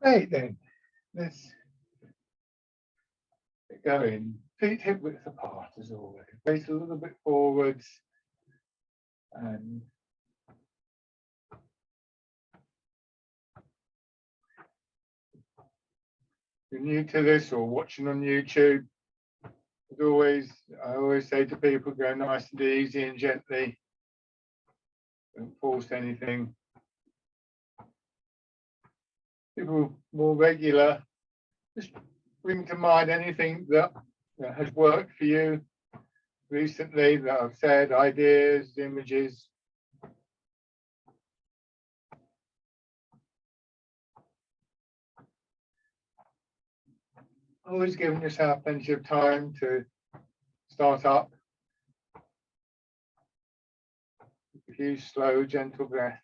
Right then, let's get going. Feet hip width apart as always. Face a little bit forwards and if you're new to this or watching on YouTube, as always, I always say to people, go nice and easy and gently. Don't force anything. People more regular, just bring to mind anything that has worked for you recently that I've said, ideas, images. Always giving yourself plenty of time to start up. A few slow, gentle breaths.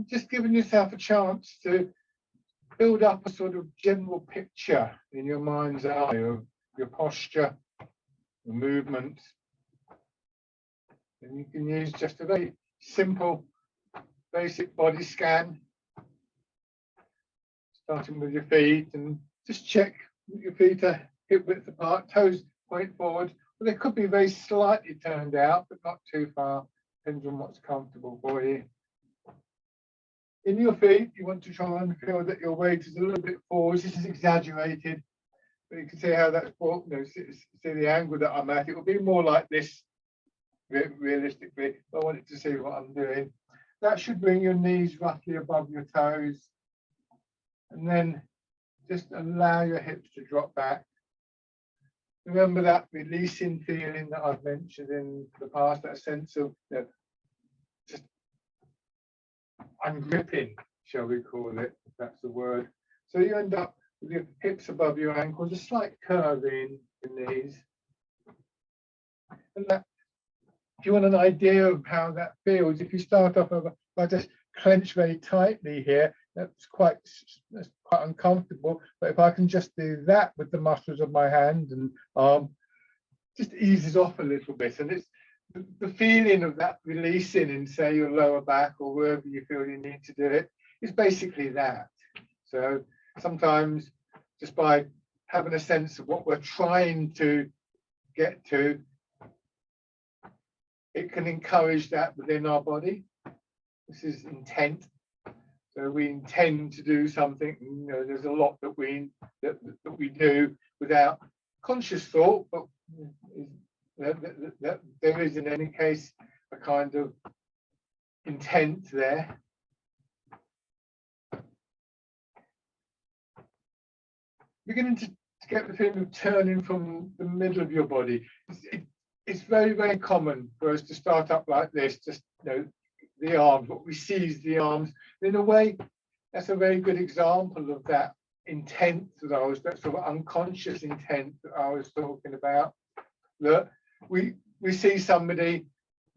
Just giving yourself a chance to build up a sort of general picture in your mind's eye of your posture, your movements. And you can use just a very simple, basic body scan, starting with your feet, and just check that your feet are hip width apart, toes point forward. But they could be very slightly turned out, but not too far, depends on what's comfortable for you. In your feet, you want to try and feel that your weight is a little bit forward. This is exaggerated, but you can see how that's, see the angle that I'm at. It will be more like this, realistically. I want it to see what I'm doing. That should bring your knees roughly above your toes. And then just allow your hips to drop back. Remember that releasing feeling that I've mentioned in the past, that sense of just ungripping, shall we call it, if that's the word. So you end up with your hips above your ankles, a slight curve in your knees. And that, if you want an idea of how that feels, if you start off by just clench very tightly here, that's quite uncomfortable. But if I can just do that with the muscles of my hand and arm, just eases off a little bit. And it's the feeling of that releasing in, say, your lower back or wherever you feel you need to do it, is basically that. So sometimes just by having a sense of what we're trying to get to, it can encourage that within our body. This is intent. So we intend to do something. You know, there's a lot that we do without conscious thought, but there is in any case a kind of intent there. Beginning to get the feeling of turning from the middle of your body. It's very, very common for us to start up like this, just the arms, what we see is the arms. In a way, that's a very good example of that intent that sort of unconscious intent that I was talking about. That we see somebody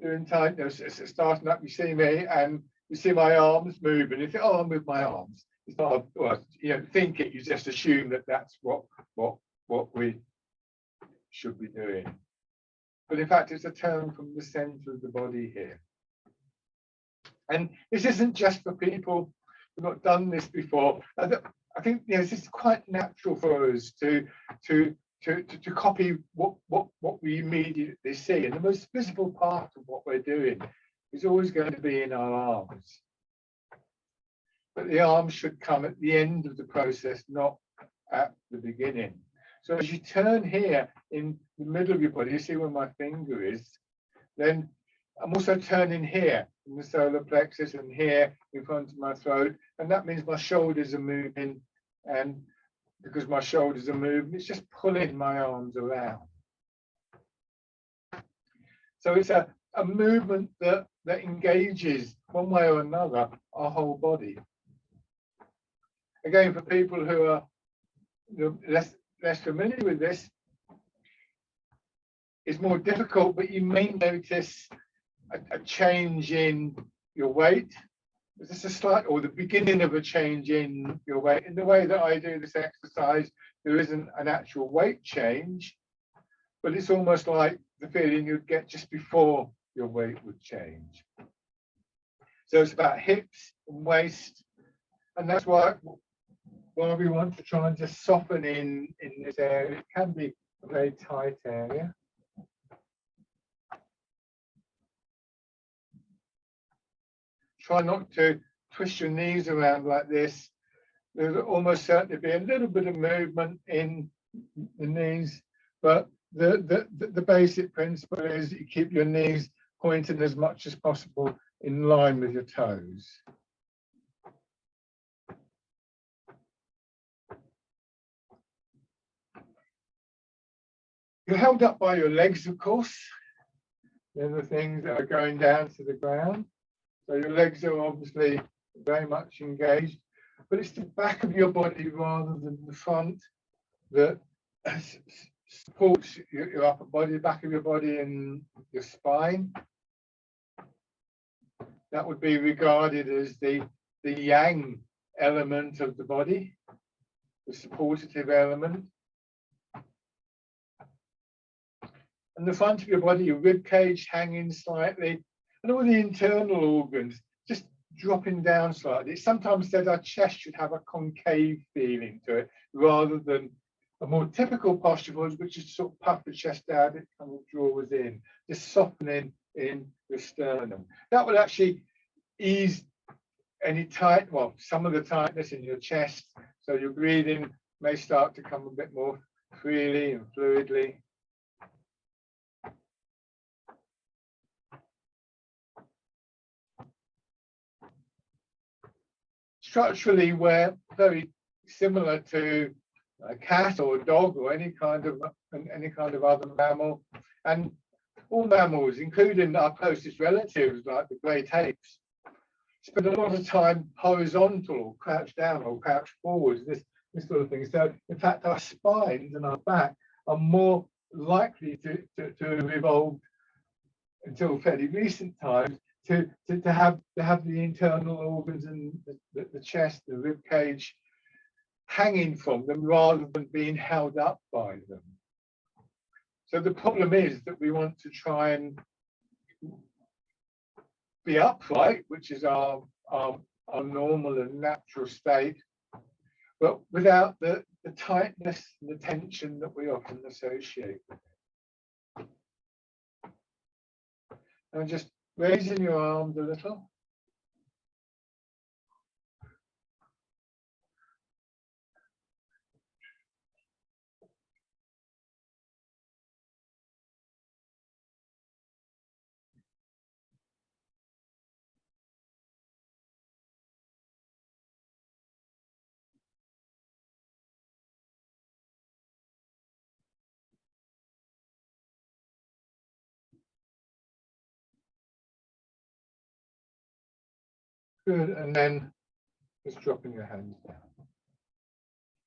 doing time, starting up, you see me, and you see my arms moving. You think, oh, I'm with my arms. It's not, think it, you just assume that that's what we should be doing. But in fact, it's a turn from the center of the body here. And this isn't just for people who've not done this before. I think this is quite natural for us to copy what we immediately see. And the most visible part of what we're doing is always going to be in our arms. But the arms should come at the end of the process, not at the beginning. So as you turn here in the middle of your body, you see where my finger is, then I'm also turning here in the solar plexus and here in front of my throat. And that means my shoulders are moving. And because my shoulders are moving, it's just pulling my arms around. So it's a movement that engages one way or another our whole body. Again, for people who are less familiar with this, it's more difficult, but you may notice a change in your weight. There's a slight, or the beginning of a change in your weight. In the way that I do this exercise, there isn't an actual weight change, but it's almost like the feeling you'd get just before your weight would change. So it's about hips and waist, and that's why we want to try and just soften in this area. It can be a very tight area. Try not to twist your knees around like this. There'll almost certainly be a little bit of movement in the knees, but the basic principle is you keep your knees pointed as much as possible in line with your toes. You're held up by your legs, of course. They're the things that are going down to the ground. So your legs are obviously very much engaged, but it's the back of your body rather than the front that supports your upper body, back of your body and your spine. That would be regarded as the yang element of the body, the supportive element. And the front of your body, your rib cage hanging slightly, and all the internal organs just dropping down slightly. It's sometimes said our chest should have a concave feeling to it, rather than a more typical posture, which is to sort of puff the chest out, it kind of draws in, just softening in the sternum. That will actually ease any tight, well, some of the tightness in your chest. So your breathing may start to come a bit more freely and fluidly. Structurally, we're very similar to a cat or a dog or any kind of other mammal, and all mammals, including our closest relatives like the great apes, spend a lot of time horizontal or crouched down or crouched forwards, this sort of thing. So in fact, our spines and our back are more likely to have evolved until fairly recent times to have the internal organs and the chest, the rib cage hanging from them rather than being held up by them. So the problem is that we want to try and be upright, which is our normal and natural state, but without the tightness and the tension that we often associate with it. And just raising your arms a little. Good, and then just dropping your hands down.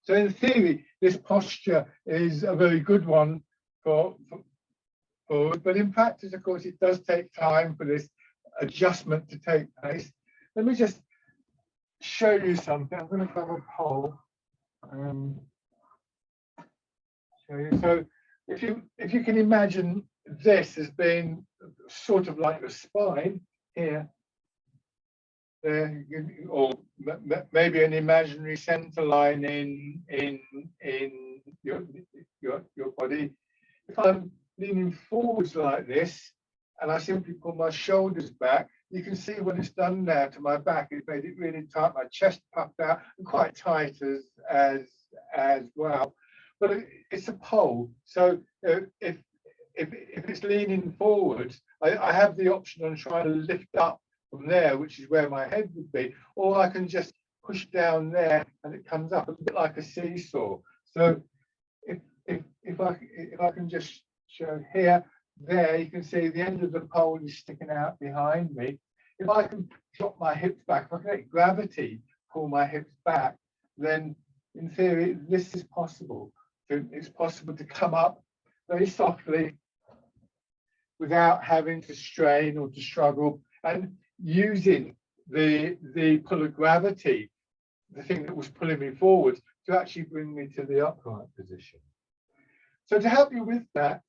So in theory, this posture is a very good one for but in practice, of course, it does take time for this adjustment to take place. Let me just show you something. I'm going to grab a pole. Show you. So if you can imagine this as being sort of like the spine here, or maybe an imaginary center line in your body. If I'm leaning forwards like this, and I simply pull my shoulders back, you can see what it's done now to my back. It's made it really tight, my chest puffed out, and quite tight as well. But it's a pole, so if it's leaning forwards, I have the option on trying to lift up from there, which is where my head would be, or I can just push down there and it comes up a bit like a seesaw. So if I can just show here, there you can see the end of the pole is sticking out behind me. If I can drop my hips back, if I can let gravity pull my hips back, then in theory this is possible. It's possible to come up very softly without having to strain or to struggle, and using the pull of gravity, the thing that was pulling me forward, to actually bring me to the upright position. So to help you with that,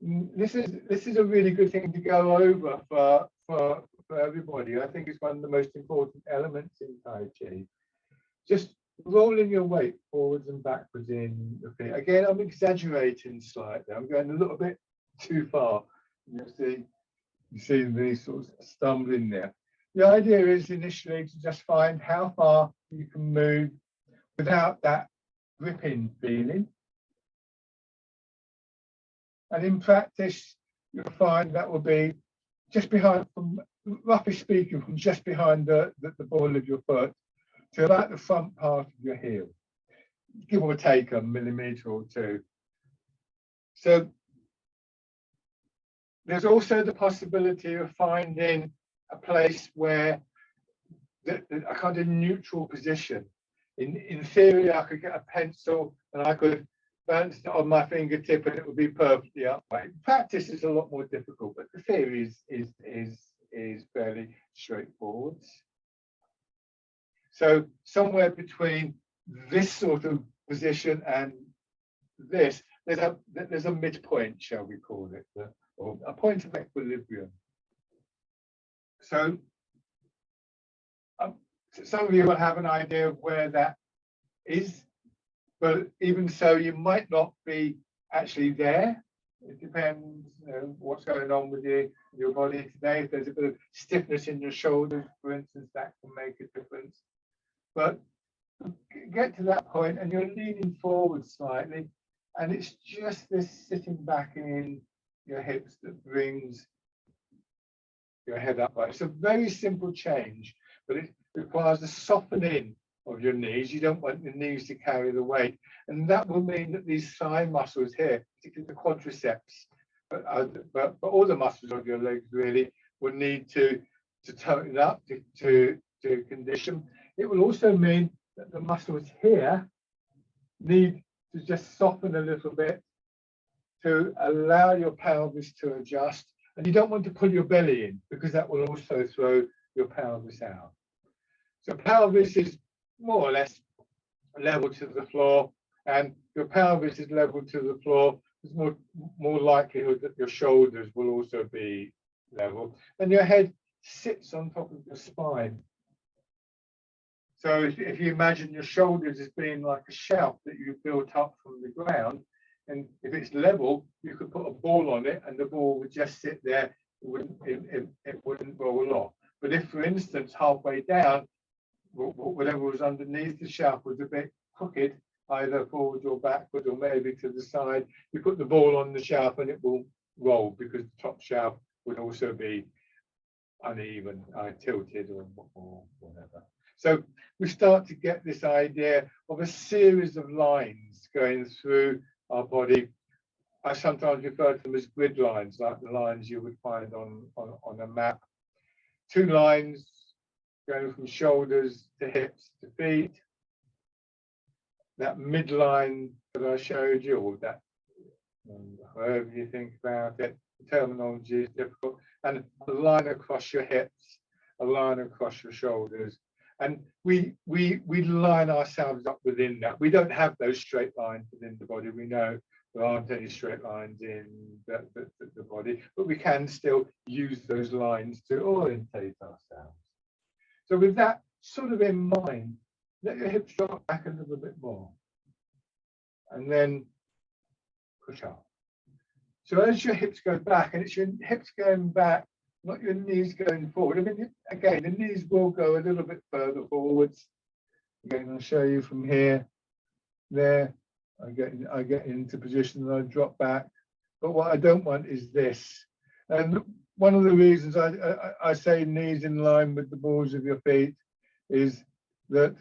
This is a really good thing to go over for everybody. I think it's one of the most important elements in Tai Chi. Just rolling your weight forwards and backwards in the feet. Again, I'm exaggerating slightly. I'm going a little bit too far. You see me sort of stumbling there. The idea is initially to just find how far you can move without that gripping feeling. And in practice, you'll find that will be just behind, from roughly speaking, from just behind the ball of your foot to about the front part of your heel, give or take a millimetre or two. So there's also the possibility of finding a place where a kind of neutral position. In theory, I could get a pencil and I could bounce it on my fingertip and it would be perfectly upright. In practice, it's a lot more difficult, but the theory is fairly straightforward. So somewhere between this sort of position and this, there's a midpoint, shall we call it, or a point of equilibrium. So some of you will have an idea of where that is, but even so, you might not be actually there. It depends, what's going on with your body today. If there's a bit of stiffness in your shoulders, for instance, that can make a difference. But get to that point and you're leaning forward slightly, and it's just this sitting back in your hips that brings your head upright. It's a very simple change, but it requires a softening of your knees. You don't want your knees to carry the weight, and that will mean that these thigh muscles here, particularly the quadriceps, but all the muscles of your legs really will need to tone up to condition. It will also mean that the muscles here need to just soften a little bit to allow your pelvis to adjust. And you don't want to pull your belly in, because that will also throw your pelvis out. So pelvis is more or less level to the floor, and your pelvis is level to the floor. There's more likelihood that your shoulders will also be level, and your head sits on top of your spine. So if you imagine your shoulders as being like a shelf that you've built up from the ground, and if it's level, you could put a ball on it and the ball would just sit there. It wouldn't roll off. But if, for instance, halfway down, whatever was underneath the shelf was a bit crooked, either forward or backward or maybe to the side, you put the ball on the shelf and it will roll, because the top shelf would also be uneven, tilted or whatever. So we start to get this idea of a series of lines going through our body. I sometimes refer to them as grid lines, like the lines you would find on a map. Two lines going from shoulders to hips to feet. That midline that I showed you, or that, however you think about it, the terminology is difficult. And a line across your hips, a line across your shoulders. And we line ourselves up within that. We don't have those straight lines within the body. We know there aren't any straight lines in the body, but we can still use those lines to orientate ourselves. So with that sort of in mind, let your hips drop back a little bit more, and then push up. So as your hips go back, and it's your hips going back, not your knees going forward. I mean, again, the knees will go a little bit further forwards. Again, I'll show you from here, there. I get into position and I drop back. But what I don't want is this. And one of the reasons I say knees in line with the balls of your feet is that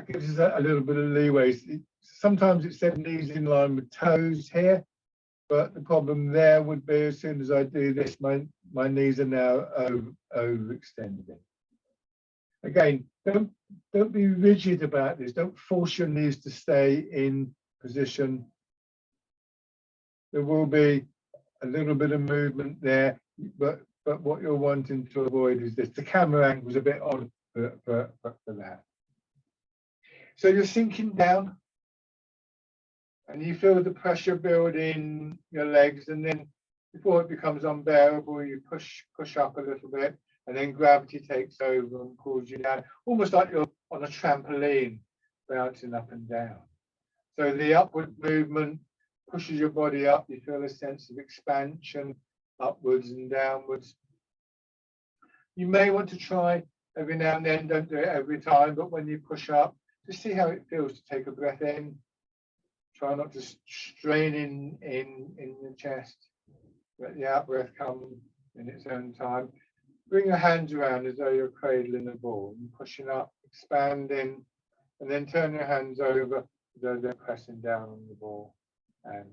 gives us a little bit of leeway. Sometimes it said knees in line with toes here, but the problem there would be as soon as I do this, my knees are now overextended. Again, don't be rigid about this. Don't force your knees to stay in position. There will be a little bit of movement there, but what you're wanting to avoid is this. The camera angle is a bit odd for that. So you're sinking down, And you feel the pressure build in your legs, and then before it becomes unbearable, you push up a little bit, and then gravity takes over and pulls you down, almost like you're on a trampoline, bouncing up and down. So the upward movement pushes your body up. You feel a sense of expansion upwards and downwards. You may want to try every now and then, don't do it every time, but when you push up, just see how it feels to take a breath in. Try not to strain in the chest. Let the out breath come in its own time. Bring your hands around as though you're cradling a ball and pushing up, expanding, and then turn your hands over as though they're pressing down on the ball and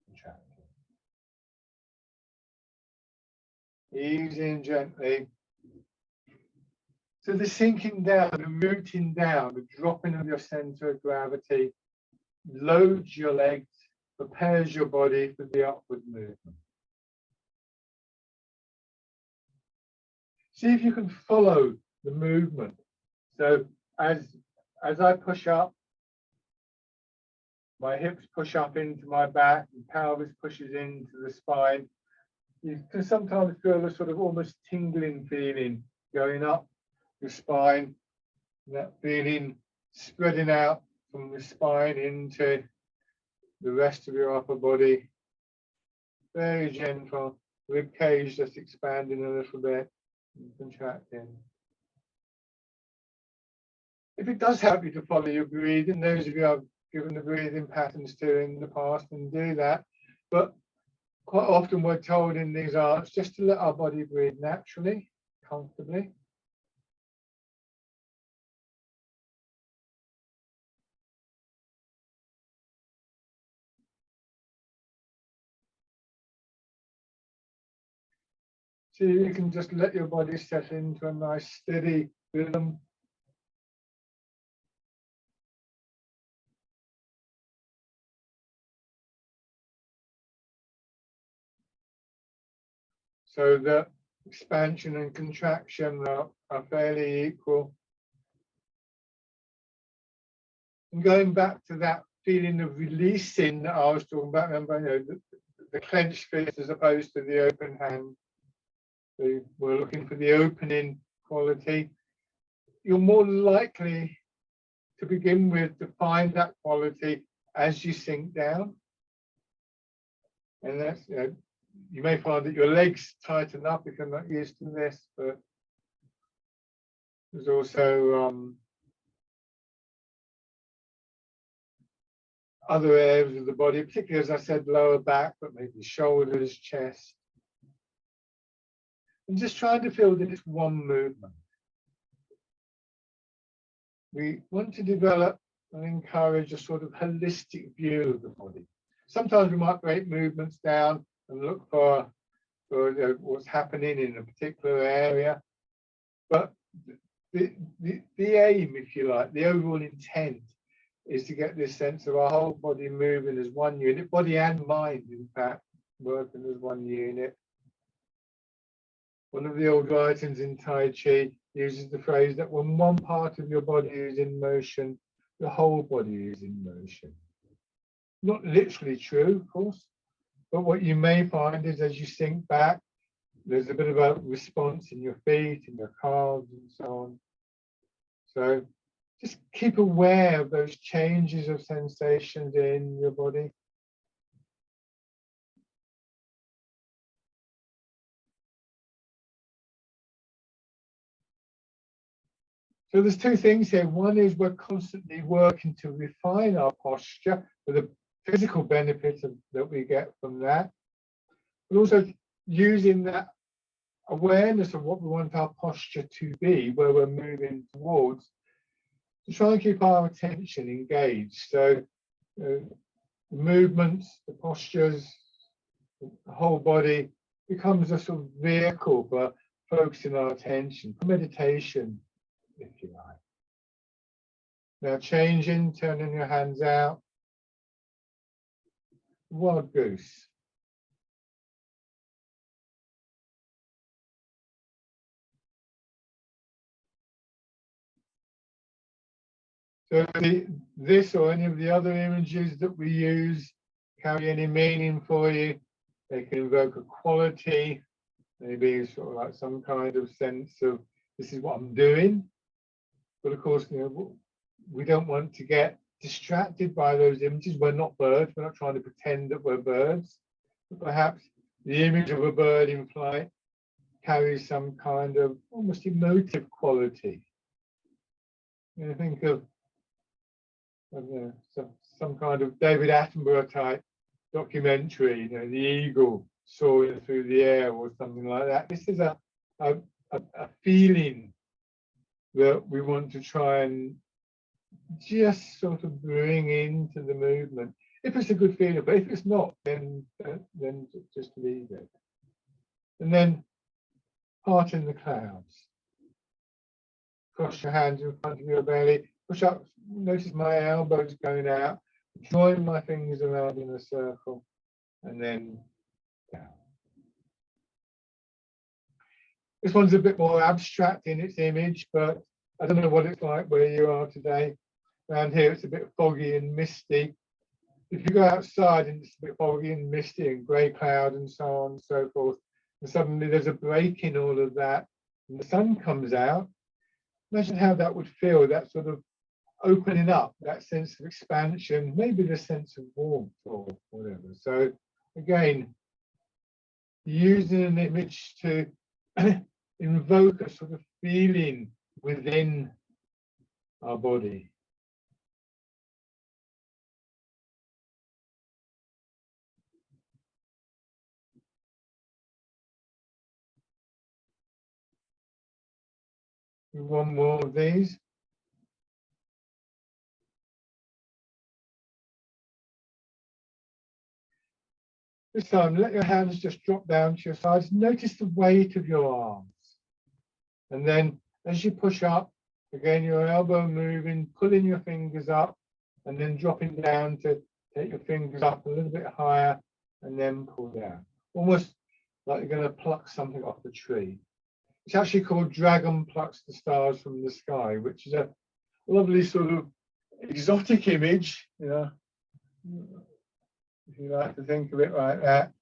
contracting. Easy and gently. So the sinking down, the rooting down, the dropping of your center of gravity loads your legs, prepares your body for the upward movement. See if you can follow the movement. So as I push up, my hips push up into my back, and pelvis pushes into the spine. You can sometimes feel a sort of almost tingling feeling going up your spine, that feeling spreading out from the spine into the rest of your upper body. Very gentle, rib cage just expanding a little bit and contracting. If it does help you to follow your breathing, those of you I've given the breathing patterns to in the past can do that. But quite often we're told in these arts just to let our body breathe naturally, comfortably. So you can just let your body settle into a nice steady rhythm. So the expansion and contraction are fairly equal. And going back to that feeling of releasing that I was talking about, remember, you know, the clenched fist as opposed to the open hand. So we're looking for the opening quality. You're more likely to begin with to find that quality as you sink down. And that's, you know, you may find that your legs tighten up if you're not used to this, but there's also other areas of the body, particularly, as I said, lower back, but maybe shoulders, chest. And just trying to feel that it's one movement. We want to develop and encourage a sort of holistic view of the body. Sometimes we might break movements down and look for you know, what's happening in a particular area. But the aim, if you like, the overall intent is to get this sense of our whole body moving as one unit, body and mind, in fact, working as one unit. One of the old writings in Tai Chi uses the phrase that when one part of your body is in motion, the whole body is in motion. Not literally true, of course, but what you may find is as you sink back, there's a bit of a response in your feet and your calves and so on. So just keep aware of those changes of sensations in your body. So there's two things here. One is we're constantly working to refine our posture for the physical benefits that we get from that, but also using that awareness of what we want our posture to be, where we're moving towards, to try and keep our attention engaged. So the movements, the postures, the whole body becomes a sort of vehicle for focusing our attention, for meditation, if you like. Now changing, turning your hands out. Wild goose. So this or any of the other images that we use carry any meaning for you. They can evoke a quality, maybe sort of like some kind of sense of this is what I'm doing. But of course, we don't want to get distracted by those images. We're not birds. We're not trying to pretend that we're birds. But perhaps the image of a bird in flight carries some kind of almost emotive quality. You think of some kind of David Attenborough type documentary, the eagle soaring through the air or something like that. This is a feeling that we want to try and just sort of bring into the movement. If it's a good feeling, but if it's not, then just leave it. And then heart in the clouds. Cross your hands in front of your belly. Push up. Notice my elbows going out. Join my fingers around in a circle, and then down. This one's a bit more abstract in its image, but I don't know what it's like where you are today. Around here, it's a bit foggy and misty. If you go outside and it's a bit foggy and misty and grey cloud and so on and so forth, and suddenly there's a break in all of that, and the sun comes out, imagine how that would feel, that sort of opening up, that sense of expansion, maybe the sense of warmth or whatever. So again, using an image to invoke a sort of feeling within our body. One more of these. This time, let your hands just drop down to your sides. Notice the weight of your arms. And then as you push up, again, your elbow moving, pulling your fingers up, and then dropping down to take your fingers up a little bit higher, and then pull down. Almost like you're going to pluck something off the tree. It's actually called Dragon Plucks the Stars from the Sky, which is a lovely sort of exotic image, if you like to think of it like that.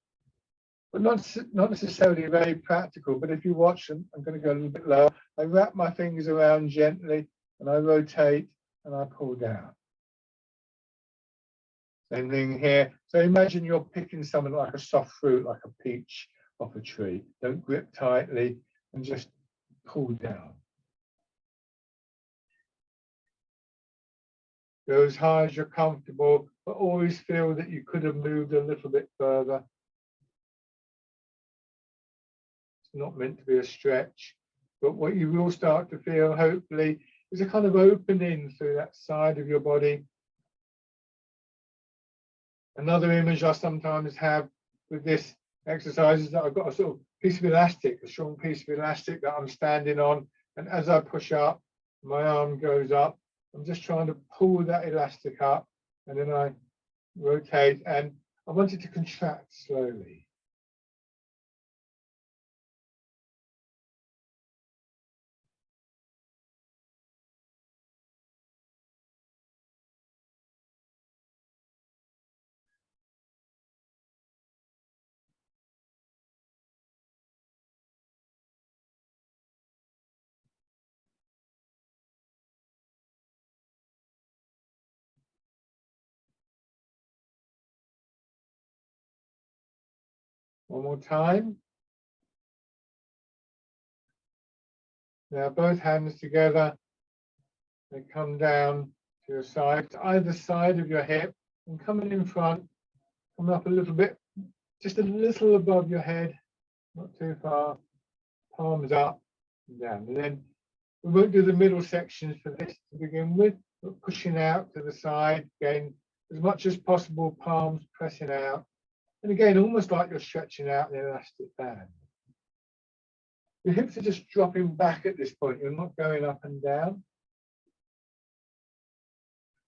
But not necessarily very practical. But if you watch, and I'm going to go a little bit lower, I wrap my fingers around gently, and I rotate, and I pull down. Same thing here. So imagine you're picking something like a soft fruit, like a peach off a tree. Don't grip tightly, and just pull down. Go as high as you're comfortable, but always feel that you could have moved a little bit further. It's not meant to be a stretch, but what you will start to feel, hopefully, is a kind of opening through that side of your body. Another image I sometimes have with this exercise is that I've got a sort of piece of elastic, a strong piece of elastic that I'm standing on, and as I push up, my arm goes up. I'm just trying to pull that elastic up, and then I rotate, and I want it to contract slowly. One more time. Now both hands together, they come down to your side, to either side of your hip, and coming in front, coming up a little bit, just a little above your head, not too far, palms up and down. And then we won't do the middle sections for this to begin with, but pushing out to the side, again, as much as possible, palms pressing out. And again, almost like you're stretching out the elastic band. Your hips are just dropping back at this point. You're not going up and down.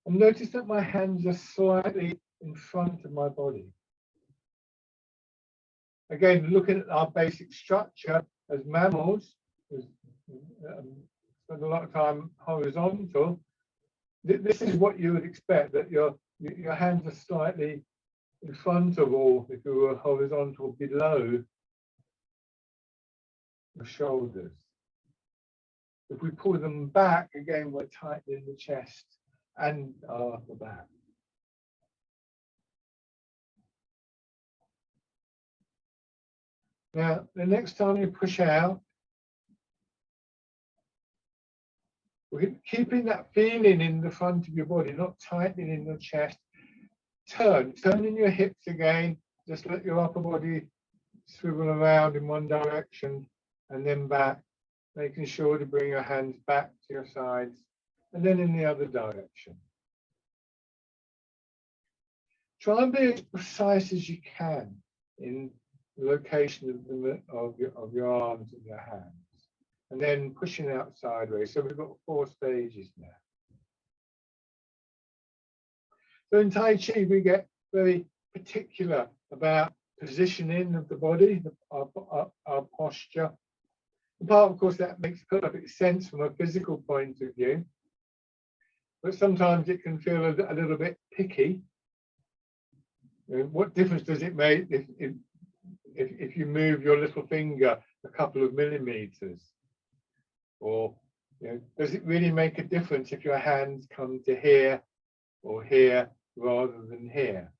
And notice that my hands are slightly in front of my body. Again, looking at our basic structure as mammals, spend a lot of time horizontal. this is what you would expect, that your hands are slightly in front of, or if you were horizontal, below the shoulders. If we pull them back, again, we're tightening the chest and our upper back. Now, the next time you push out, we're keeping that feeling in the front of your body, not tightening in your chest. Turning your hips again. Just let your upper body swivel around in one direction and then back, making sure to bring your hands back to your sides and then in the other direction. Try and be as precise as you can in the location of your arms and your hands, and then pushing out sideways. So we've got 4 stages now. So in Tai Chi, we get very particular about positioning of the body, our posture. And part, of course, that makes perfect sense from a physical point of view, but sometimes it can feel a little bit picky. What difference does it make if you move your little finger a couple of millimeters? Or does it really make a difference if your hands come to here or here rather than here?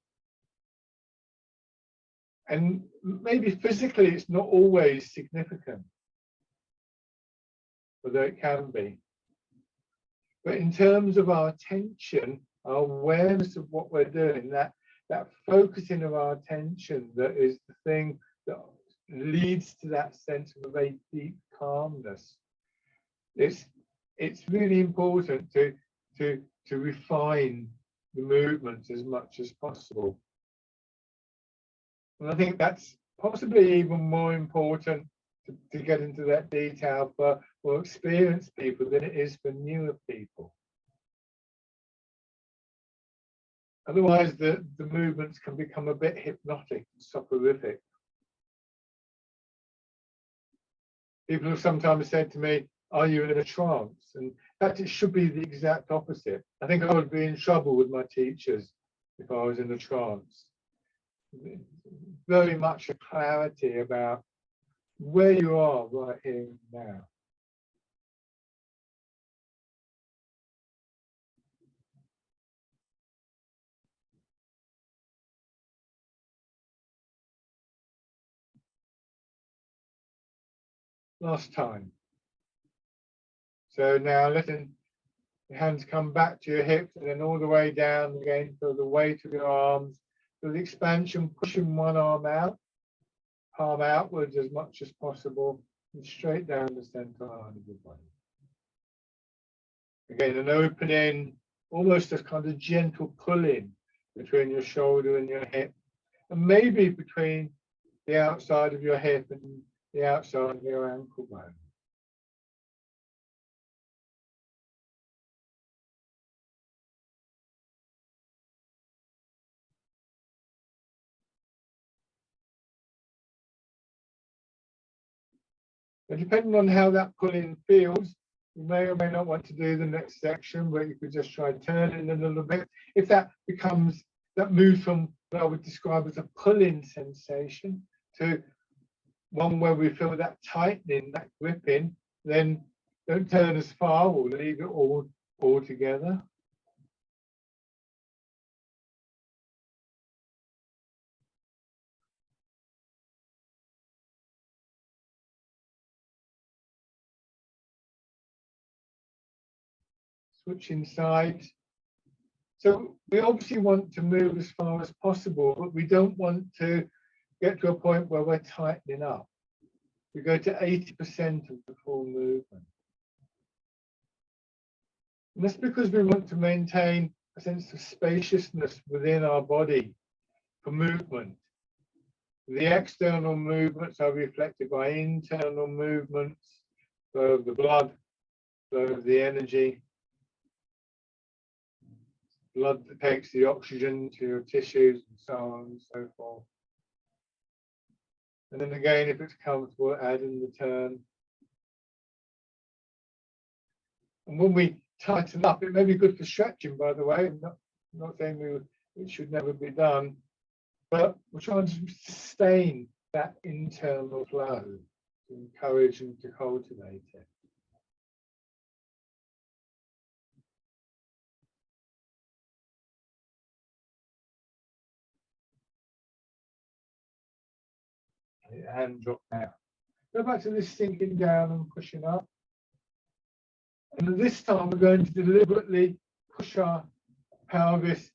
And maybe physically it's not always significant, although it can be. But in terms of our attention, our awareness of what we're doing, that focusing of our attention, that is the thing that leads to that sense of a very deep calmness. It's really important to refine the movements as much as possible. And I think that's possibly even more important to get into that detail for experienced people than it is for newer people. Otherwise, the movements can become a bit hypnotic and soporific. People have sometimes said to me, "Are you in a trance?" And that it should be the exact opposite. I think I would be in trouble with my teachers if I was in a trance. Very much a clarity about where you are right here and now. Last time. So now letting your hands come back to your hips and then all the way down again. Feel the weight of your arms. Feel the expansion, pushing one arm out, palm outwards as much as possible, and straight down the center line of your body. Again, an opening, almost a kind of gentle pulling between your shoulder and your hip, and maybe between the outside of your hip and the outside of your ankle bone. And depending on how that pulling feels, you may or may not want to do the next section, but you could just try turning a little bit. If that moves from what I would describe as a pulling sensation to one where we feel that tightening, that gripping, then don't turn as far or leave it all together. Switching sides. So we obviously want to move as far as possible, but we don't want to get to a point where we're tightening up. We go to 80% of the full movement. And that's because we want to maintain a sense of spaciousness within our body for movement. The external movements are reflected by internal movements, flow of the blood, flow of the energy. Blood that takes the oxygen to your tissues and so on and so forth. And then again, if it's comfortable, add in the turn. And when we tighten up. It may be good for stretching, by the way. I'm not saying it should never be done, but we're trying to sustain that internal flow, to encourage and to cultivate it. Hand drop down. Go back to this sinking down and pushing up. And this time we're going to deliberately push our pelvis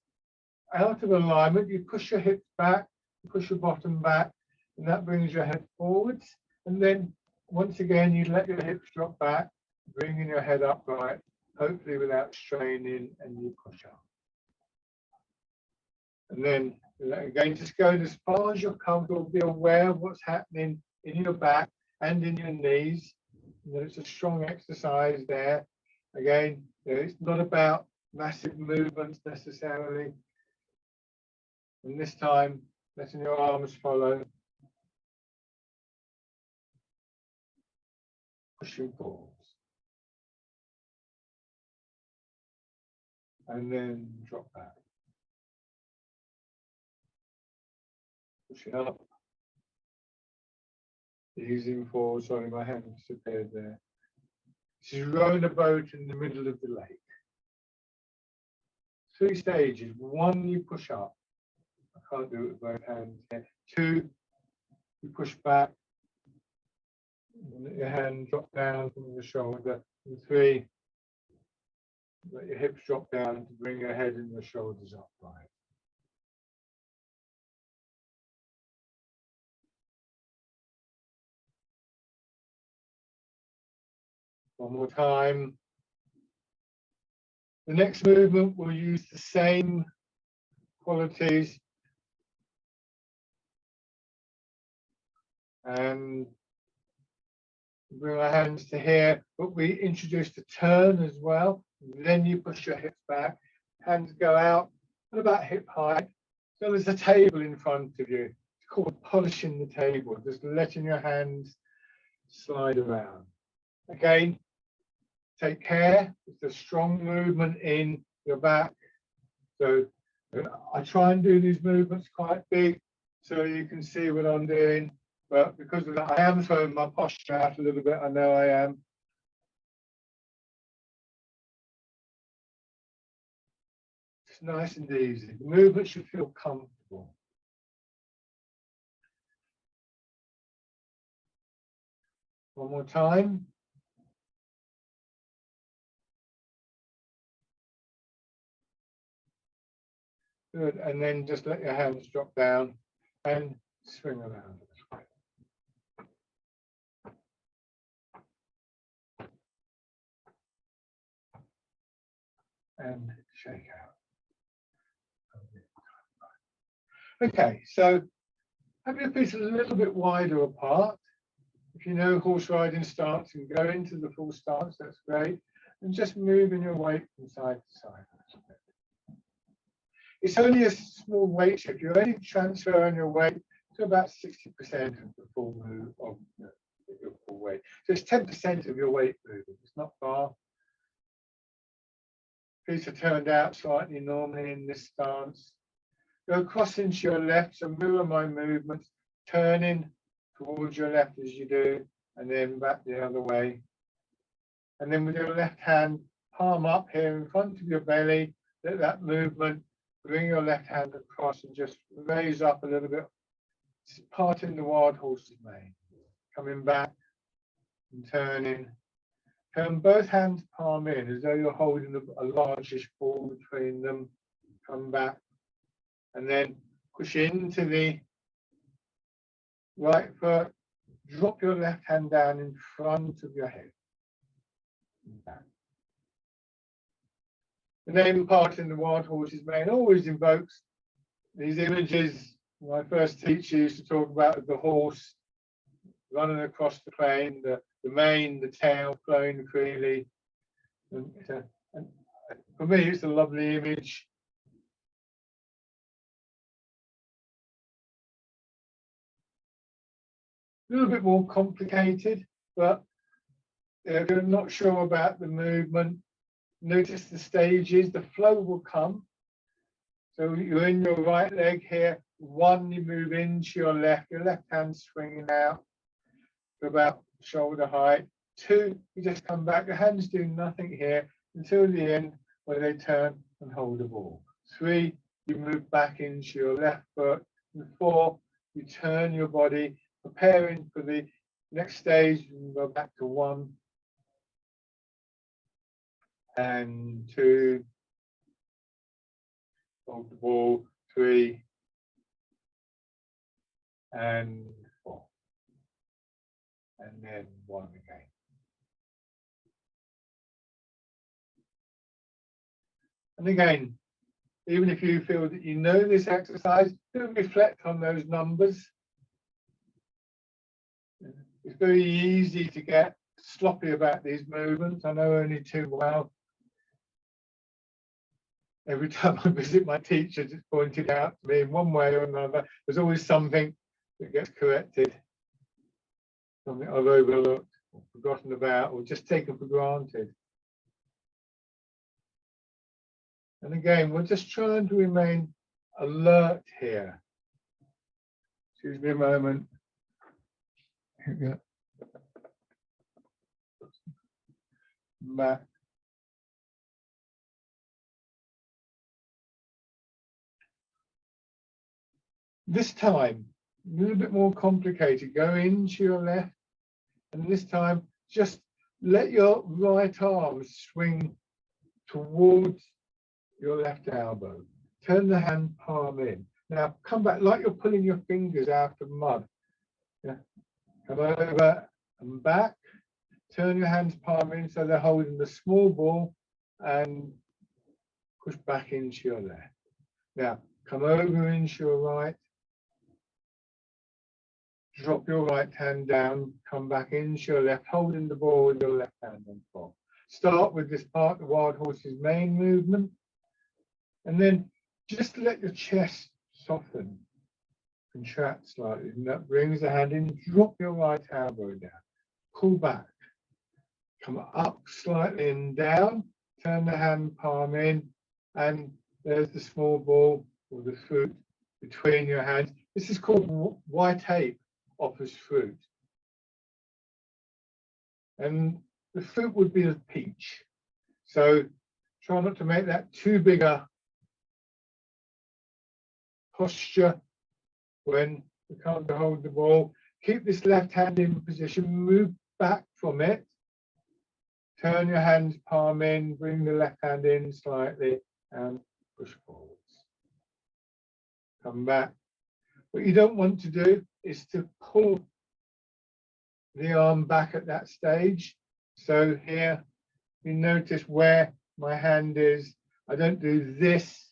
out of alignment. You push your hips back, you push your bottom back, and that brings your head forwards. And then once again, you let your hips drop back, bringing your head upright, hopefully without straining, and you push up. And then again, just going as far as you're comfortable. Be aware of what's happening in your back and in your knees. It's a strong exercise there. Again, it's not about massive movements necessarily. And this time, letting your arms follow. Pushing forwards. And then drop back. Pushing up. Easing forward. Sorry, my hand disappeared there. This is rowing a boat in the middle of the lake. 3 stages. 1, you push up. I can't do it with both hands here. 2, you push back. Let your hand drop down from the shoulder. And 3, let your hips drop down to bring your head and your shoulders upright. One more time. The next movement will use the same qualities and bring our hands to here, but we introduce the turn as well. Then you push your hips back, hands go out at about hip height. So there's a table in front of you. It's called polishing the table, just letting your hands slide around. Again, take care. It's a strong movement in your back. So I try and do these movements quite big so you can see what I'm doing. But because of that, I am throwing my posture out a little bit. I know I am. It's nice and easy. The movement should feel comfortable. One more time. Good. And then just let your hands drop down and swing around. And shake out. Okay, so have your feet a little bit wider apart. If you know horse riding stance and go into the full stance, that's great. And just moving your weight from side to side. It's only a small weight shift. You're only transferring your weight to about 60% of the full move of your full weight. So it's 10% of your weight movement. It's not far. Feet are turned out slightly normally in this stance. Go across into your left, so mirror my movements, turning towards your left as you do, and then back the other way. And then with your left hand, palm up here in front of your belly, let that movement, bring your left hand across and just raise up a little bit, parting the wild horse's mane. Coming back and turning. Turn both hands palm in as though you're holding a largish ball between them. Come back and then push into the right foot. Drop your left hand down in front of your head. Back. The name parting the wild horse's mane always invokes these images. My first teacher used to talk about the horse running across the plain, the mane, the tail flowing freely. And for me, it's a lovely image. A little bit more complicated, but if you're not sure about the movement, Notice the stages, the flow will come. So you're in your right leg here. 1, you move into your left hand swinging out to about shoulder height. 2, you just come back, your hands do nothing here until the end where they turn and hold the ball. 3, you move back into your left foot. And 4, you turn your body, preparing for the next stage. You go back to 1 and 2, hold the ball, 3 and 4, and then 1 again. And again, even if you feel that you know this exercise, do reflect on those numbers. It's very easy to get sloppy about these movements. I know only too well. Every time I visit my teacher, it's pointed out to me in one way or another, there's always something that gets corrected, something I've overlooked or forgotten about or just taken for granted. And again, we're just trying to remain alert here. Excuse me a moment. Here we go. Back. This time, a little bit more complicated. Go into your left, and this time, just let your right arm swing towards your left elbow. Turn the hand palm in. Now, come back like you're pulling your fingers out of mud. Yeah. Come over and back. Turn your hands palm in so they're holding the small ball and push back into your left. Now, come over into your right. Drop your right hand down, come back into your left, holding the ball with your left hand on top. Start with this part of Wild Horse's main movement, and then just let your chest soften, contract slightly, and that brings the hand in. Drop your right elbow down, pull back, come up slightly and down, turn the hand palm in, and there's the small ball or the fruit between your hands. This is called white ape. Offers fruit, and the fruit would be the peach. So try not to make that too big a posture when you come to hold the ball. Keep this left hand in position, move back from it, turn your hands palm in, bring the left hand in slightly and push forwards. Come back. What you don't want to do is to pull the arm back at that stage. So here, you notice where my hand is. I don't do this.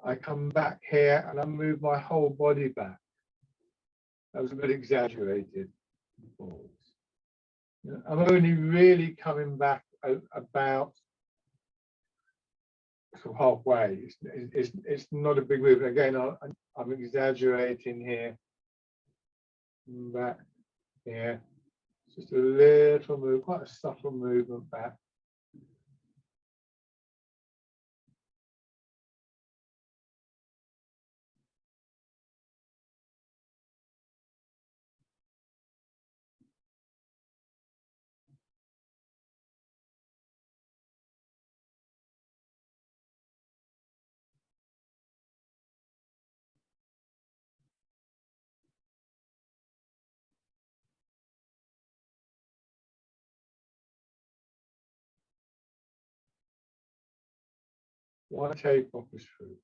I come back here and I move my whole body back. That was a bit exaggerated. I'm only really coming back about sort of halfway. It's not a big move. Again, I'm exaggerating here. Back here. Just a little move, quite a subtle movement back. White ape offers fruit.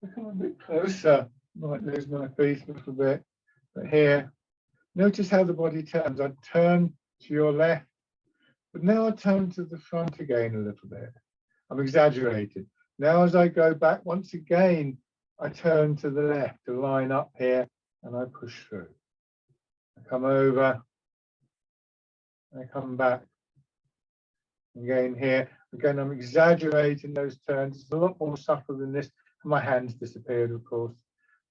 I come a bit closer, might lose my feet a little bit, but here, notice how the body turns. I turn to your left, but now I turn to the front again a little bit. I'm exaggerated. Now as I go back, once again, I turn to the left to line up here and I push through. I come over, I come back. Again here, again, I'm exaggerating those turns. It's a lot more subtle than this. My hands disappeared, of course.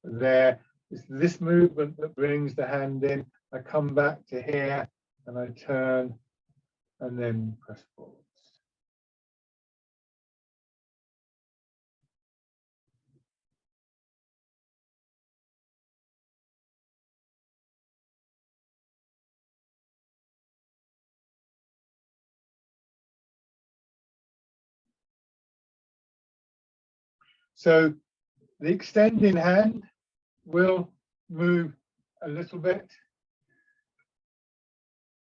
There, it's this movement that brings the hand in. I come back to here and I turn and then press forwards. So the extending hand will move a little bit.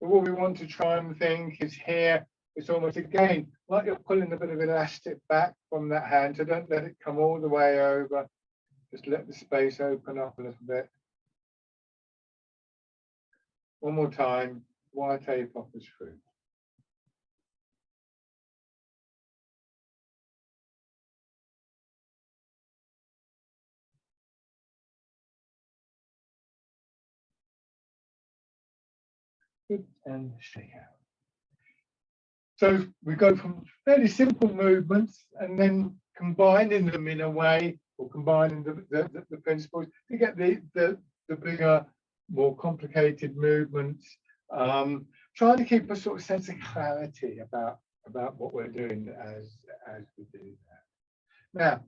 But what we want to try and think is here, it's almost again, like you're pulling a bit of elastic back from that hand. So don't let it come all the way over. Just let the space open up a little bit. One more time, wire tape off this fruit. Good, and shake out. So we go from fairly simple movements and then combining them in a way, or combining the principles to get the bigger, more complicated movements. Trying to keep a sort of sense of clarity about what we're doing as we do that. Now,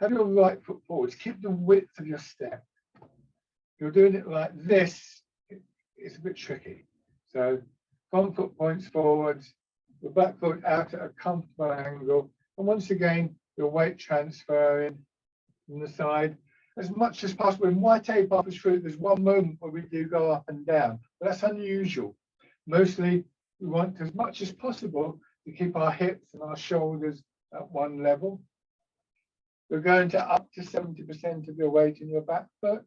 have your right foot forward. Keep the width of your step. If you're doing it like this, it's a bit tricky. So front foot points forwards, the back foot out at a comfortable angle, and once again, your weight transferring from the side as much as possible. In wire tape offers fruit, there's one moment where we do go up and down, but that's unusual. Mostly, we want as much as possible to keep our hips and our shoulders at one level. We're going to up to 70% of your weight in your back foot,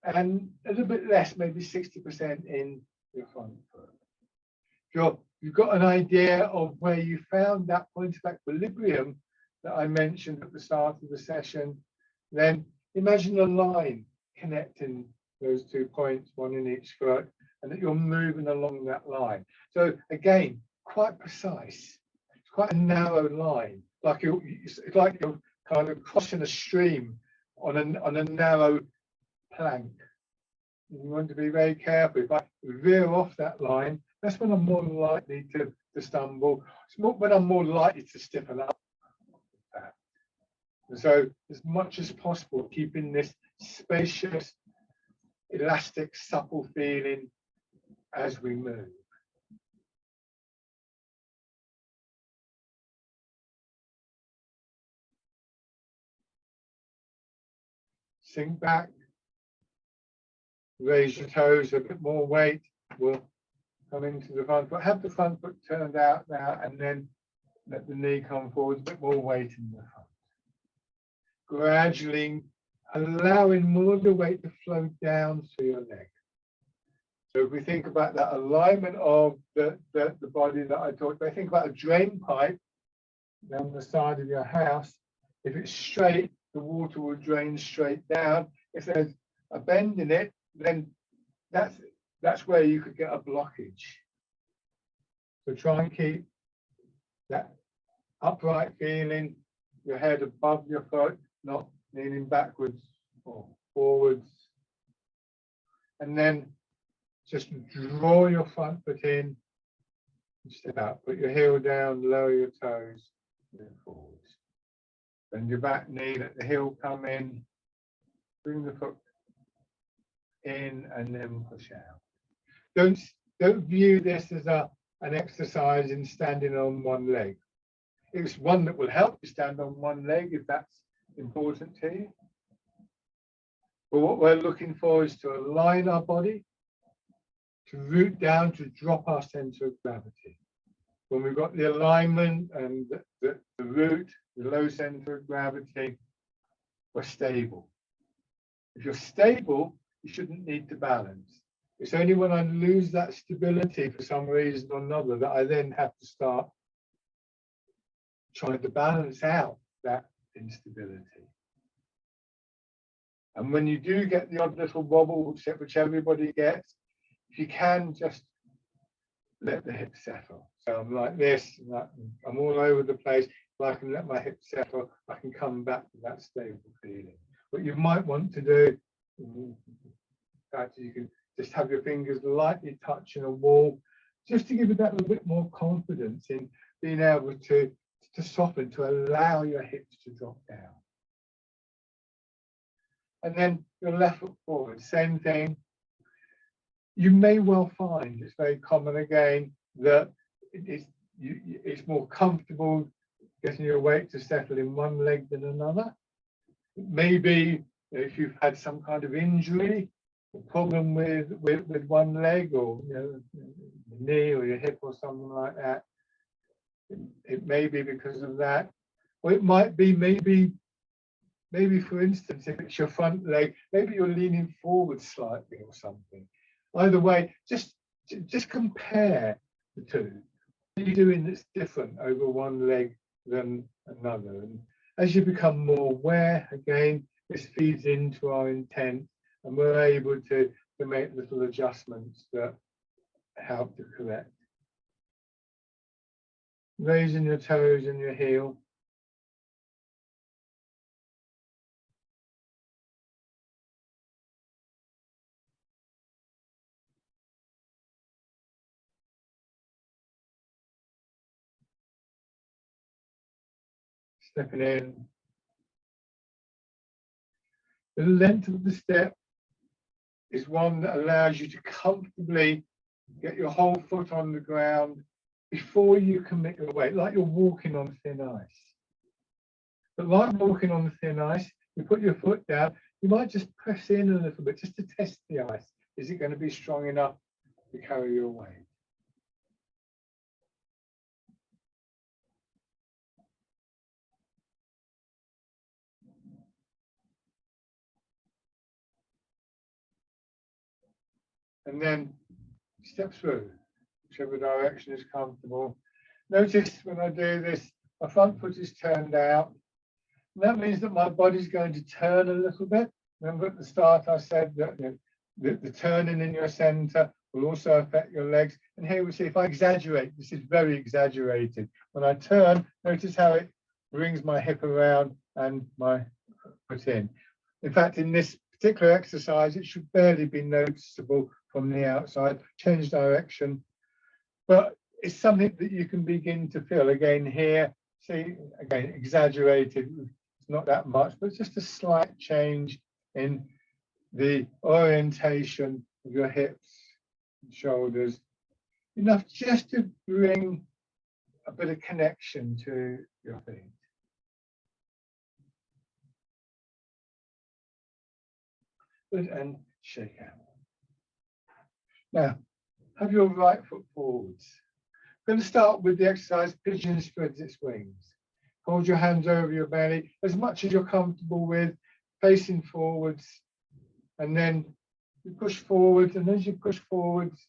and a little bit less, maybe 60% in your front foot. If you've got an idea of where you found that point of equilibrium that I mentioned at the start of the session, then imagine a line connecting those 2 points, one in each foot, and that you're moving along that line. So again, quite precise. It's quite a narrow line, it's like you're kind of crossing a stream on a narrow plank. You want to be very careful. If I veer off that line, that's when I'm more likely to stumble. It's when I'm more likely to stiffen up. And so, as much as possible, keeping this spacious, elastic, supple feeling as we move. Sink back. Raise your toes, a bit more weight will come into the front foot. Have the front foot turned out now, and then let the knee come forward, a bit more weight in the front. Gradually allowing more of the weight to flow down to your leg. So if we think about that alignment of the body that I talked about, think about a drain pipe down the side of your house. If it's straight, the water will drain straight down. If there's a bend in it, then that's where you could get a blockage. So try and keep that upright feeling, your head above your foot, not leaning backwards or forwards. And then just draw your front foot in and step out. Put your heel down, lower your toes, move forwards. Bend your back knee, let the heel come in, bring the foot in and then push out. Don't view this as an exercise in standing on one leg. It's one that will help you stand on one leg if that's important to you. But what we're looking for is to align our body, to root down, to drop our center of gravity. When we've got the alignment and the root, the low center of gravity, we're stable. If you're stable, you shouldn't need to balance. It's only when I lose that stability for some reason or another that I then have to start trying to balance out that instability. And when you do get the odd little wobble, which everybody gets, if you can just let the hips settle. So I'm like this, and that, and I'm all over the place. If I can let my hips settle, I can come back to that stable feeling. What you might want to do, in fact, you can just have your fingers lightly touching a wall, just to give you that little bit more confidence in being able to soften, to allow your hips to drop down. And then your left foot forward, same thing. You may well find, it's very common again, that it's more comfortable getting your weight to settle in one leg than another. Maybe if you've had some kind of injury, a problem with one leg, or your knee or your hip or something like that, it may be because of that. Or it might be maybe for instance, if it's your front leg, maybe you're leaning forward slightly or something. Either way, just compare the two. What are you doing that's different over one leg than another? And as you become more aware, again, this feeds into our intent, and we're able to make little adjustments that help to correct. Raising your toes and your heel. Stepping in. The length of the step is one that allows you to comfortably get your whole foot on the ground before you commit your weight, like you're walking on thin ice. But like walking on thin ice, you put your foot down, you might just press in a little bit just to test the ice. Is it going to be strong enough to carry your weight? And then step through, whichever direction is comfortable. Notice when I do this, my front foot is turned out. And that means that my body's going to turn a little bit. Remember at the start I said that the turning in your center will also affect your legs. And here we see, if I exaggerate, this is very exaggerated. When I turn, notice how it brings my hip around and my foot in. In fact, in this particular exercise, it should barely be noticeable from the outside. Change direction. But it's something that you can begin to feel. Again here, see, again, exaggerated. It's not that much, but just a slight change in the orientation of your hips and shoulders. Enough just to bring a bit of connection to your feet. Good, and shake out. Now, have your right foot forwards. I'm going to start with the exercise, pigeon spreads its wings. Hold your hands over your belly as much as you're comfortable with, facing forwards, and then you push forwards, and as you push forwards,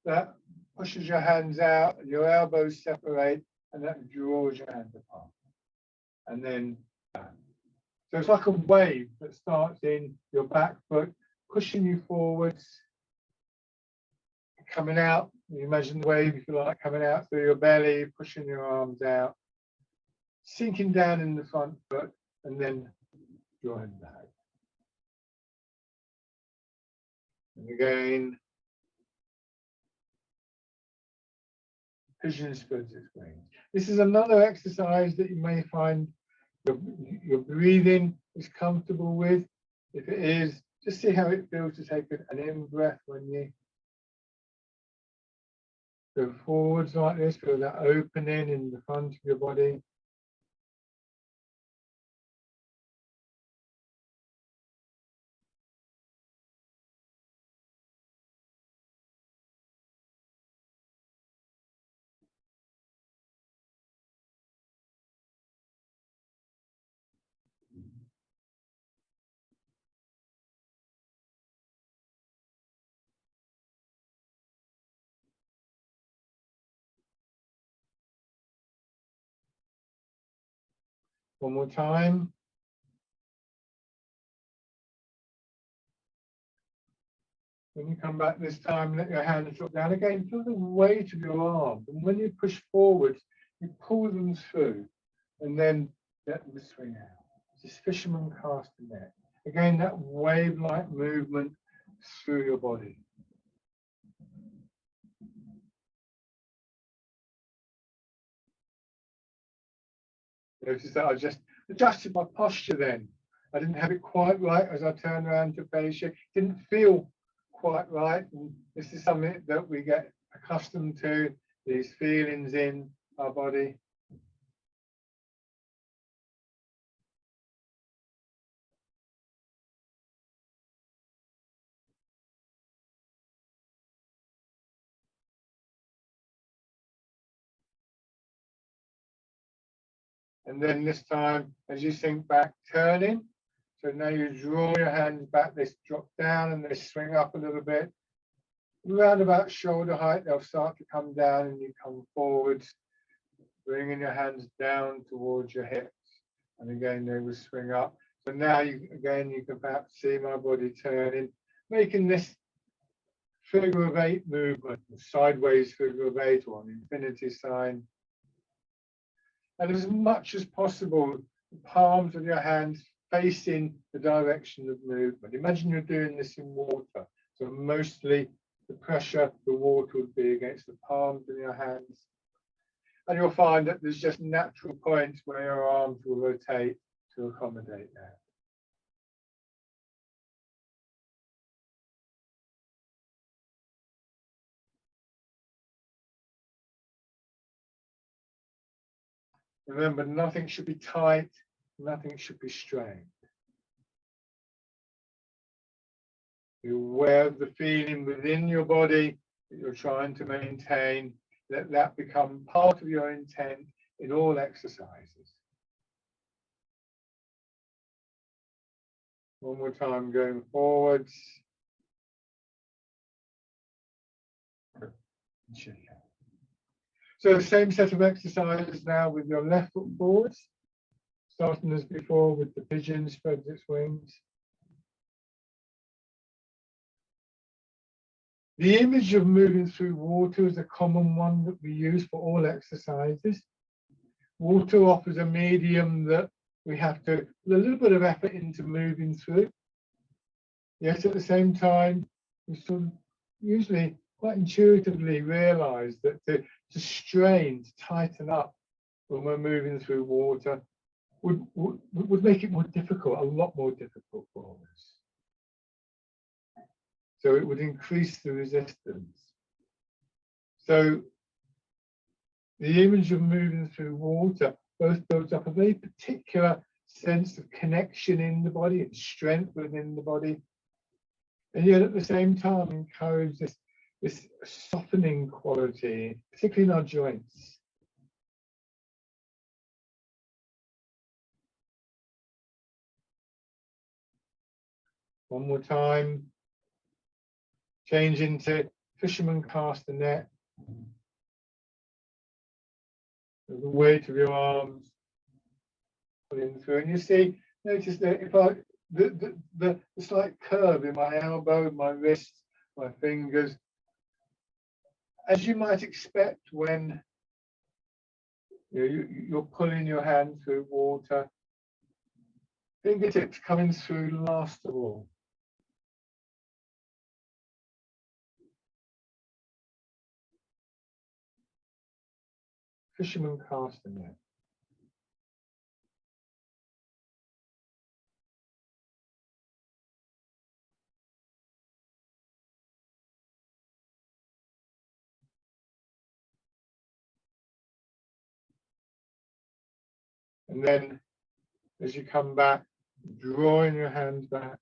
that pushes your hands out, and your elbows separate, and that draws your hands apart. And then back. So it's like a wave that starts in your back foot, pushing you forwards, coming out. You imagine the wave, if you like, coming out through your belly, pushing your arms out, sinking down in the front foot, and then drawing back. And again, pigeon spreads its wings. This is another exercise that you may find your breathing is comfortable with. If it is, just see how it feels to take an in-breath when you go forwards like this. Feel that opening in the front of your body. One more time. When you come back this time, let your hands drop down again. Feel the weight of your arms. And when you push forward, you pull them through and then let them swing out. Just fisherman cast the net. Again, that wave-like movement through your body. Notice that I just adjusted my posture then. I didn't have it quite right as I turned around to face you. Didn't feel quite right. And this is something that we get accustomed to, these feelings in our body. And then this time, as you sink back, turning. So now you draw your hands back, they drop down and they swing up a little bit. Around about shoulder height, they'll start to come down and you come forwards, bringing your hands down towards your hips. And again, they will swing up. So now you can perhaps see my body turning, making this figure of eight movement, sideways figure of eight or an infinity sign. And as much as possible, the palms of your hands facing the direction of movement. Imagine you're doing this in water. So mostly the pressure, the water would be against the palms of your hands. And you'll find that there's just natural points where your arms will rotate to accommodate that. Remember, nothing should be tight, nothing should be strained. Be aware of the feeling within your body that you're trying to maintain. Let that become part of your intent in all exercises. One more time, going forwards. So the same set of exercises now with your left foot forwards, starting as before with the pigeon spreads its wings. The image of moving through water is a common one that we use for all exercises. Water offers a medium that we have to put a little bit of effort into moving through. Yet at the same time, we sort of usually quite intuitively realize that to strain, to tighten up when we're moving through water would make it more difficult, a lot more difficult for us. So it would increase the resistance. So the image of moving through water both builds up a very particular sense of connection in the body and strength within the body. And yet at the same time encourage this softening quality, particularly in our joints. One more time. Change into fisherman cast the net. The weight of your arms pulling through. And you see, notice that if the slight curve in my elbow, my wrist, my fingers, as you might expect when you're pulling your hand through water, fingertips coming through last of all. Fisherman cast the net. And then as you come back, drawing your hands back,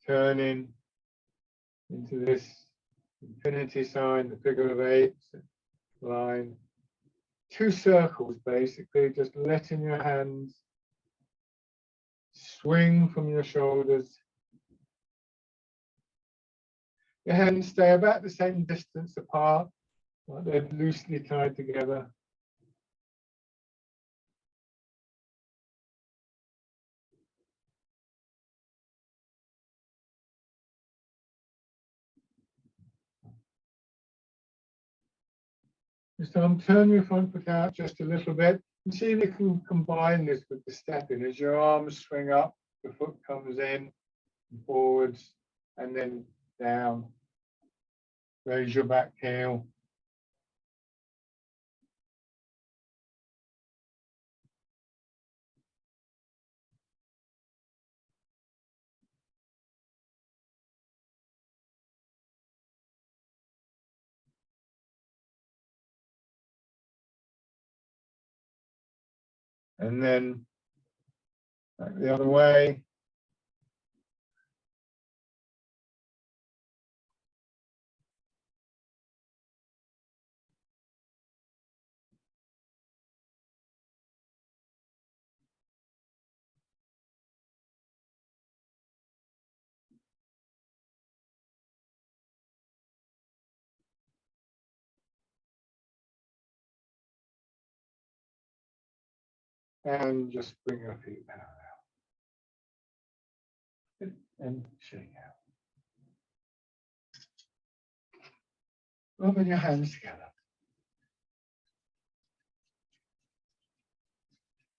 turning into this infinity sign, the figure of eight line. Two circles basically, just letting your hands swing from your shoulders. Your hands stay about the same distance apart, like they're loosely tied together. Just turn your front foot out just a little bit and see if you can combine this with the stepping. As your arms swing up, the foot comes in, forwards, and then down. Raise your back heel. And then back the other way. And just bring your feet parallel. And shake out. Rubbing your hands together.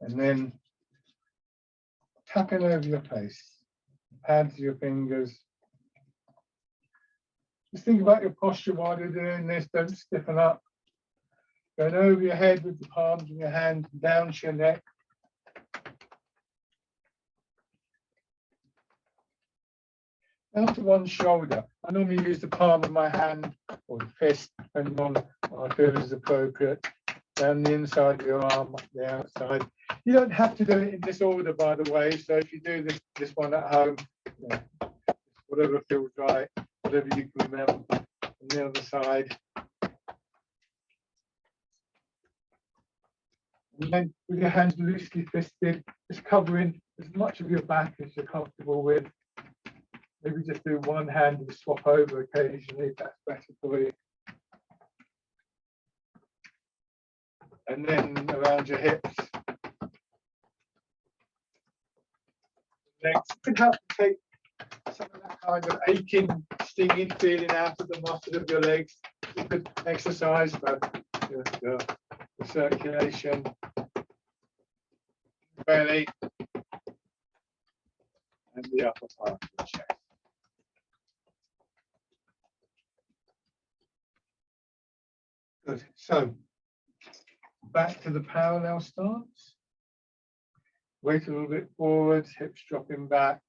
And then tapping over your face. Pads your fingers. Just think about your posture while you're doing this. Don't stiffen up. Going over your head with the palms of your hands down to your neck. Down to one shoulder. I normally use the palm of my hand or the fist, depending on what I feel is appropriate. Down the inside of your arm, up the outside. You don't have to do it in this order, by the way. So if you do this one at home, yeah, whatever feels right, whatever you can remember. On the other side. And then with your hands loosely fisted, just covering as much of your back as you're comfortable with. Maybe just do one hand and swap over occasionally if that's better for you. And then around your hips. Next, you can help to take some of that kind of aching, stinging feeling out of the muscle of your legs. You could exercise for the circulation, belly, and the upper part of the chest. Good. So back to the parallel stance. Weight a little bit forward, hips dropping back.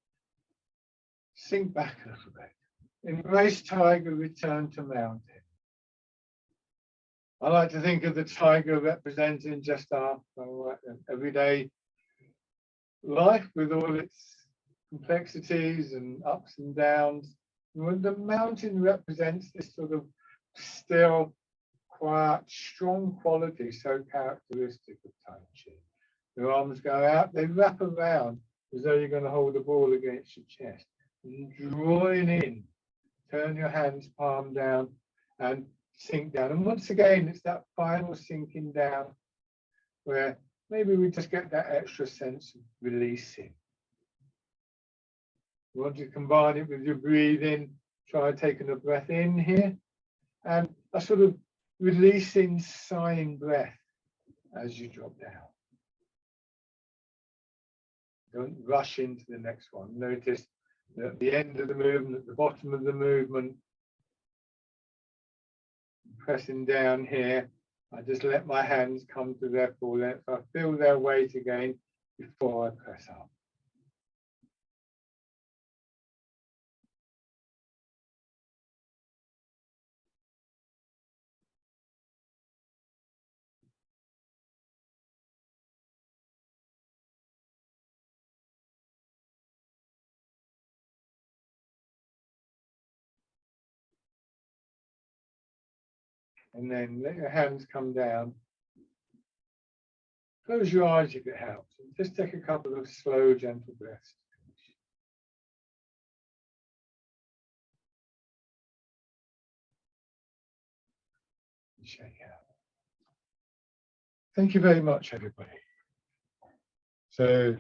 Sink back a little bit. Embrace tiger, return to mountain. I like to think of the tiger representing just our everyday life with all its complexities and ups and downs. The mountain represents this sort of still, quiet, strong quality so characteristic of Tai Chi. Your arms go out, they wrap around as though you're going to hold a ball against your chest. And drawing in, turn your hands palm down and sink down. And once again, it's that final sinking down where maybe we just get that extra sense of releasing. You want to combine it with your breathing, try taking a breath in here and a sort of releasing, sighing breath as you drop down. Don't rush into the next one. Notice that at the end of the movement, at the bottom of the movement, pressing down here, I just let my hands come to their full length. I feel their weight again before I press up. And then let your hands come down. Close your eyes if it helps. And just take a couple of slow, gentle breaths. And shake out. Thank you very much, everybody. So